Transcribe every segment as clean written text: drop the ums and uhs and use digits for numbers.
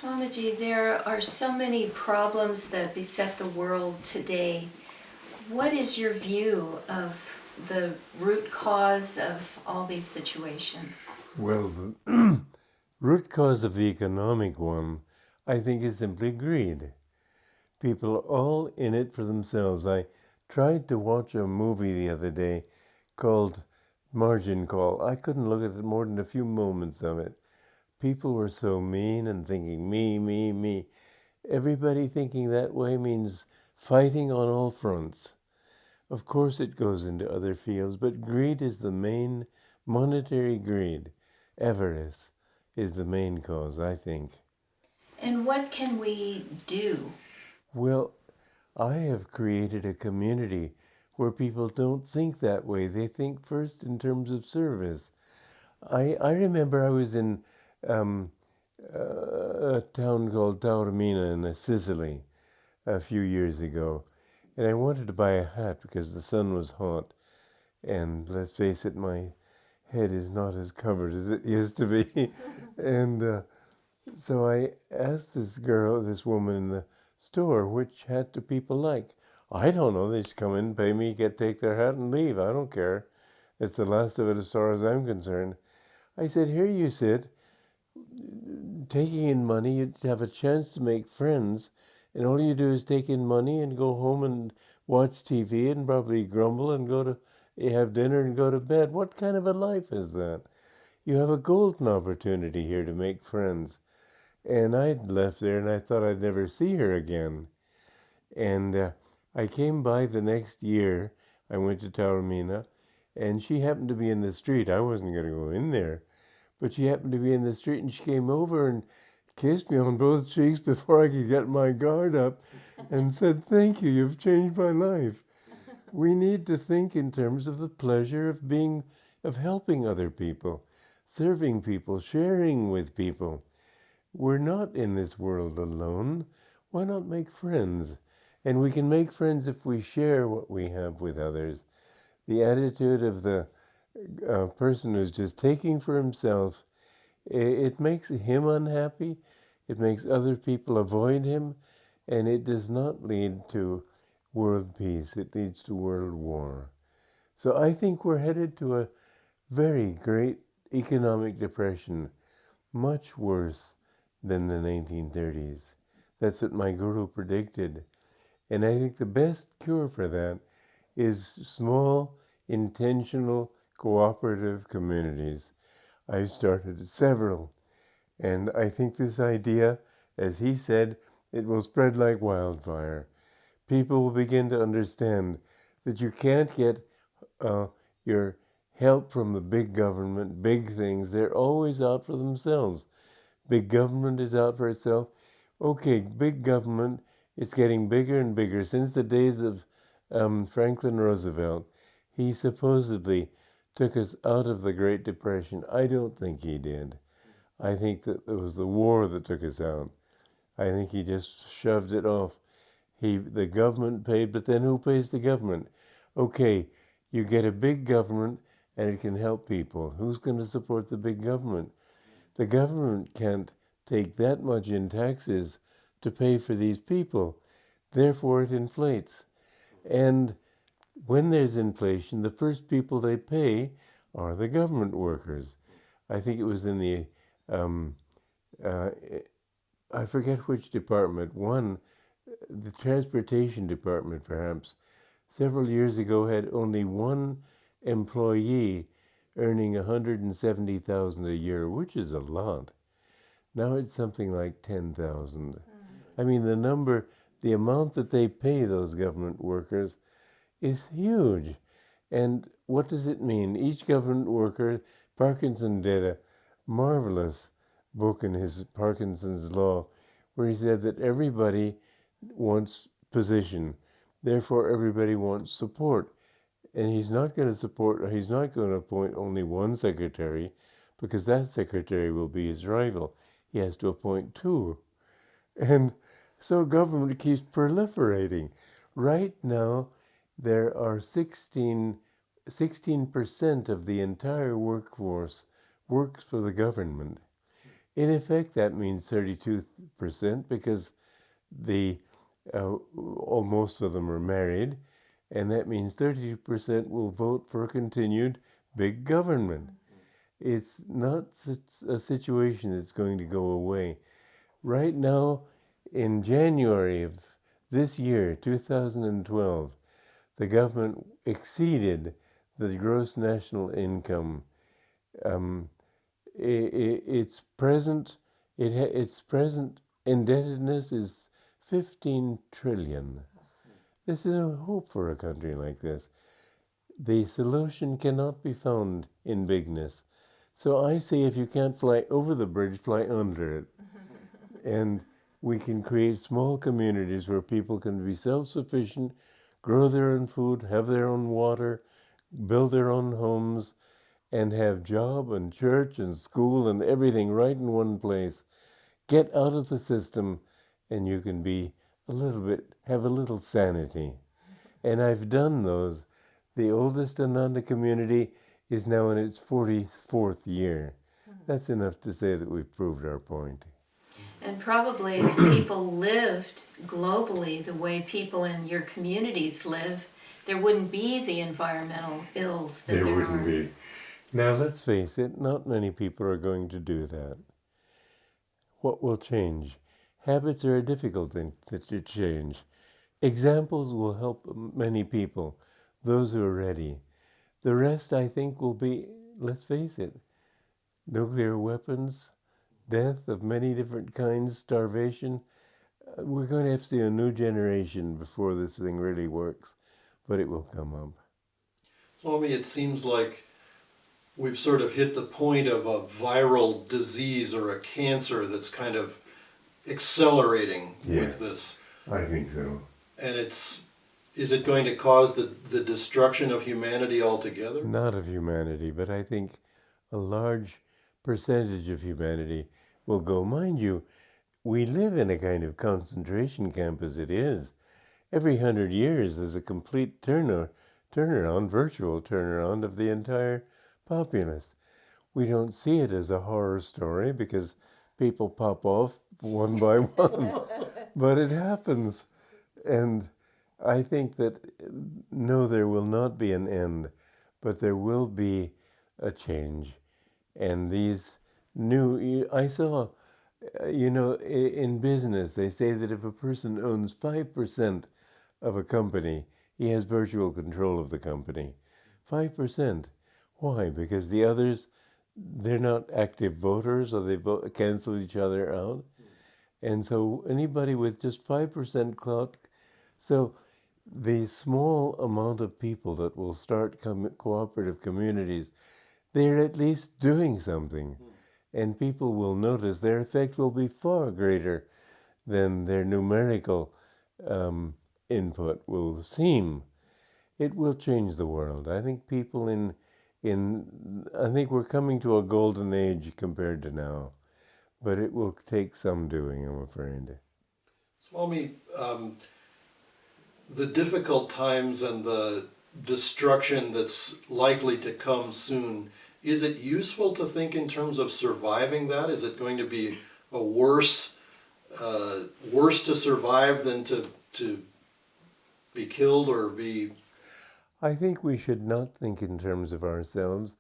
Swamiji, there are so many problems that beset the world today. What is your view of the root cause of all these situations? Well, the root cause of the economic one, I think, is simply greed. People are all in it for themselves. I tried to watch a movie the other day called Margin Call. I couldn't look at it more than a few moments of it. People were so mean and thinking, me, me, me. Everybody thinking that way means fighting on all fronts. Of course it goes into other fields, but greed is the main, monetary greed, avarice, is the main cause, I think. And what can we do? Well, I have created a community where people don't think that way. They think first in terms of service. I remember I was in a town called Taormina in Sicily a few years ago, and I wanted to buy a hat because the sun was hot. And let's face it, my head is not as covered as it used to be. and so I asked this woman in the store, which hat do people like? I don't know. They just come in, pay me, take their hat, and leave. I don't care. It's the last of it as far as I'm concerned. I said, here you sit, taking in money. You have a chance to make friends, and all you do is take in money and go home and watch TV and probably grumble and have dinner and go to bed. What kind of a life is that? You have a golden opportunity here to make friends. And I'd left there and I thought I'd never see her again. And I came by the next year. I went to Taormina, and she happened to be in the street. I wasn't going to go in there, but she happened to be in the street, and she came over and kissed me on both cheeks before I could get my guard up and said, thank you, you've changed my life. We need to think in terms of the pleasure of helping other people, serving people, sharing with people. We're not in this world alone. Why not make friends? And we can make friends if we share what we have with others. The attitude of the person who's just taking for himself, it makes him unhappy, it makes other people avoid him, and it does not lead to world peace. It leads to world war. So I think we're headed to a very great economic depression, much worse than the 1930s. That's what my guru predicted. And I think the best cure for that is small, intentional, cooperative communities. I've started several. And I think this idea, as he said, it will spread like wildfire. People will begin to understand that you can't get your help from the big government, big things. They're always out for themselves. Big government is out for itself. Okay, big government, it's getting bigger and bigger. Since the days of Franklin Roosevelt, he supposedly took us out of the Great Depression. I don't think he did. I think that it was the war that took us out. I think he just shoved it off. The government paid, but then who pays the government? Okay, you get a big government and it can help people. Who's going to support the big government? The government can't take that much in taxes to pay for these people. Therefore, it inflates. And when there's inflation, the first people they pay are the government workers. I think it was in the, I forget which department, the transportation department perhaps, several years ago had only one employee earning $170,000 a year, which is a lot. Now it's something like 10,000. I mean, the amount that they pay those government workers is huge. And what does it mean? Each government worker, Parkinson did a marvelous book in his Parkinson's Law, where he said that everybody wants position, therefore everybody wants support. And he's not going to appoint only one secretary, because that secretary will be his rival. He has to appoint two. And so government keeps proliferating. Right now, there are 16% of the entire workforce works for the government. In effect, that means 32% because the most of them are married, and that means 32% will vote for continued big government. It's not a situation that's going to go away. Right now, in January of this year, 2012, the government exceeded the gross national income. Its present indebtedness is 15 trillion. This is a hope for a country like this. The solution cannot be found in bigness. So I say if you can't fly over the bridge, fly under it. And we can create small communities where people can be self-sufficient, grow their own food, have their own water, build their own homes, and have job and church and school and everything right in one place. Get out of the system and you can be have a little sanity. And I've done those. The oldest Ananda community is now in its 44th year. That's enough to say that we've proved our point. And probably if people lived globally the way people in your communities live, there wouldn't be the environmental ills that there wouldn't are. be. Now let's face it, not many people are going to do that. What will change? Habits are a difficult thing to change. Examples will help many people, those who are ready. The rest, I think, will be, let's face it, nuclear weapons, death of many different kinds, starvation. We're going to have to see a new generation before this thing really works, but it will come up. Swami, it seems like we've sort of hit the point of a viral disease or a cancer that's kind of accelerating with this. I think so. And is it going to cause the destruction of humanity altogether? Not of humanity, but I think a large percentage of humanity will go. Mind you, we live in a kind of concentration camp as it is. Every 100 years there's a complete turnaround, virtual turnaround of the entire populace. We don't see it as a horror story because people pop off one by one, but it happens. And I think that, no, there will not be an end, but there will be a change. And these I saw, in business, they say that if a person owns 5% of a company, he has virtual control of the company. 5%. Why? Because the others, they're not active voters, or they cancel each other out. And so anybody with just 5% clout, so the small amount of people that will start cooperative communities, they're at least doing something. And people will notice their effect will be far greater than their numerical input will seem. It will change the world. I think people I think we're coming to a golden age compared to now, but it will take some doing, I'm afraid. Swami, the difficult times and the destruction that's likely to come soon, is it useful to think in terms of surviving that? Is it going to be a worse to survive than to be killed or be... I think we should not think in terms of ourselves.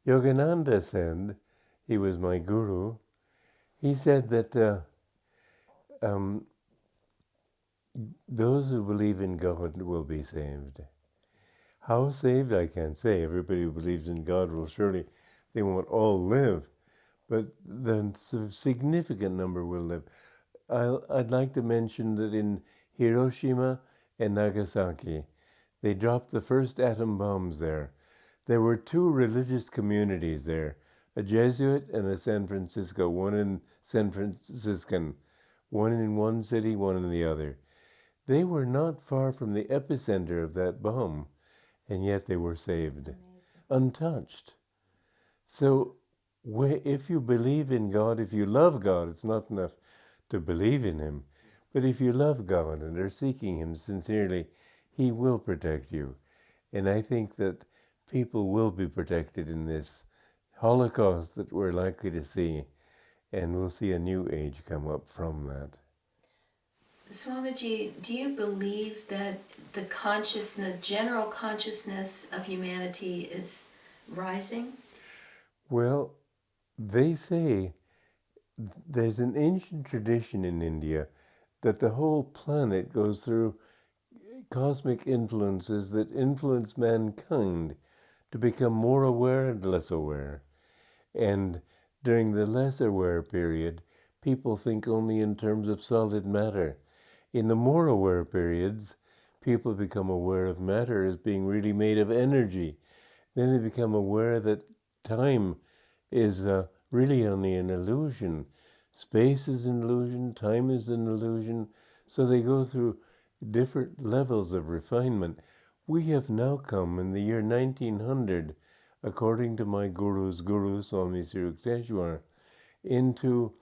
Yogananda said, he was my guru, he said that those who believe in God will be saved. How saved, I can't say. Everybody who believes in God will surely, they won't all live, but the significant number will live. I'd like to mention that in Hiroshima and Nagasaki, they dropped the first atom bombs there. There were two religious communities there, a Jesuit and a San Francisco, one in San Franciscan, one in one city, one in the other. They were not far from the epicenter of that bomb, and yet they were saved, untouched. So if you believe in God, if you love God, it's not enough to believe in Him, but if you love God and are seeking Him sincerely, He will protect you. And I think that people will be protected in this Holocaust that we're likely to see. and we'll see a new age come up from that. Swamiji, do you believe that the general consciousness of humanity is rising? Well, they say there's an ancient tradition in India that the whole planet goes through cosmic influences that influence mankind to become more aware and less aware. And during the less aware period, people think only in terms of solid matter. In the more aware periods, people become aware of matter as being really made of energy. Then they become aware that time is really only an illusion. Space is an illusion, time is an illusion. So they go through different levels of refinement. We have now come in the year 1900, according to my guru's guru, Swami Sri Yukteswar, into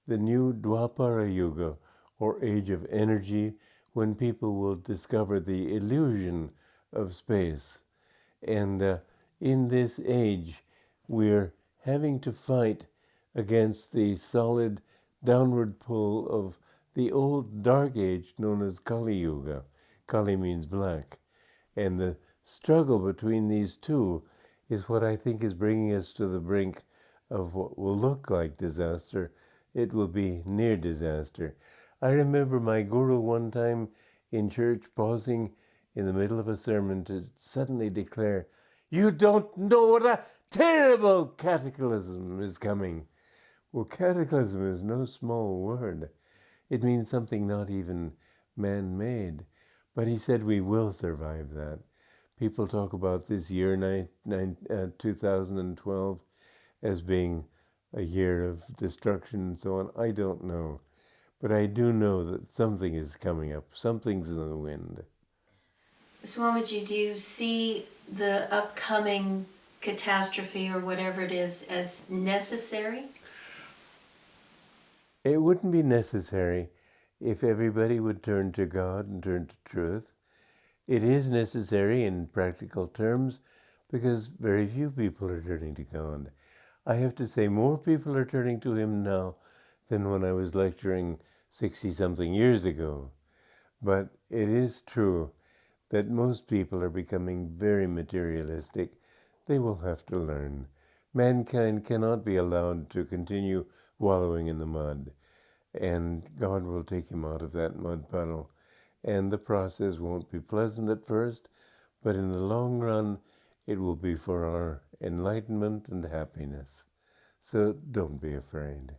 the new Dwapara Yuga, or age of energy, when people will discover the illusion of space. And in this age, we're having to fight against the solid downward pull of the old dark age known as Kali Yuga. Kali means black. And the struggle between these two is what I think is bringing us to the brink of what will look like disaster. It will be near disaster. I remember my guru one time in church pausing in the middle of a sermon to suddenly declare, "You don't know what a terrible cataclysm is coming." Well, cataclysm is no small word. It means something not even man-made. But he said we will survive that. People talk about this year 2012 as being a year of destruction and so on. I don't know. But I do know that something is coming up. Something's in the wind. Swamiji, do you see the upcoming catastrophe or whatever it is as necessary? It wouldn't be necessary if everybody would turn to God and turn to truth. It is necessary in practical terms because very few people are turning to God. I have to say more people are turning to Him now than when I was lecturing 60-something years ago. But it is true that most people are becoming very materialistic. They will have to learn. Mankind cannot be allowed to continue wallowing in the mud, and God will take him out of that mud puddle. And the process won't be pleasant at first, but in the long run, it will be for our enlightenment and happiness. So don't be afraid.